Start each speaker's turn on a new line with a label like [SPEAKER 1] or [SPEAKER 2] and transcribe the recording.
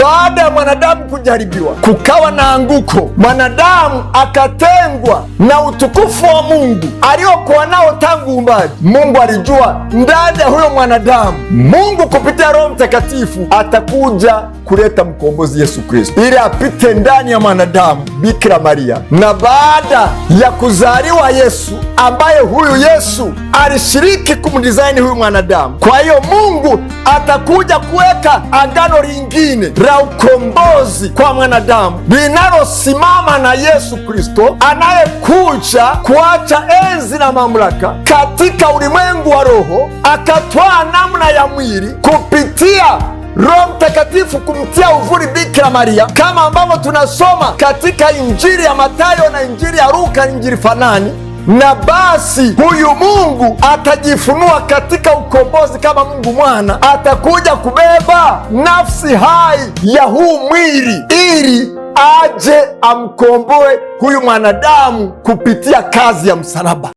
[SPEAKER 1] baada ya mwanadamu kujaribiwa, kukawa na anguko, mwanadamu akatengwa na utukufu wa Mungu aliokuwa nao tangu uumbaji. Mungu alijua ndani ya huyo mwanadamu, Mungu kupitia Roho Mtakatifu atakuja kuleta mkombozi Yesu Kristo, ili apite ndani ya mwanadamu Bikira Maria. Na baada ya kuzaliwa Yesu, ambaye huyu Yesu alishiriki kumdizaini huyu mwanadamu, kwa hiyo Mungu atakuja kuweka agano lingine la ukombozi kwa mwanadamu linalosimama na Yesu Kristo, anayekuja kuacha enzi na mamlaka katika ulimwengu wa roho, akatwaa namna ya mwili kupitia Roho Mtakatifu kumtia uvuli Bikira Maria, kama ambavyo tunasoma katika Injili ya Mathayo na Injili ya Luka, Injili fanani. Na basi huyu Mungu atajifunua katika ukombozi kama Mungu Mwana, atakuja kubeba nafsi hai ya huu mwili ili aje amkomboe huyu mwanadamu kupitia kazi ya msalaba.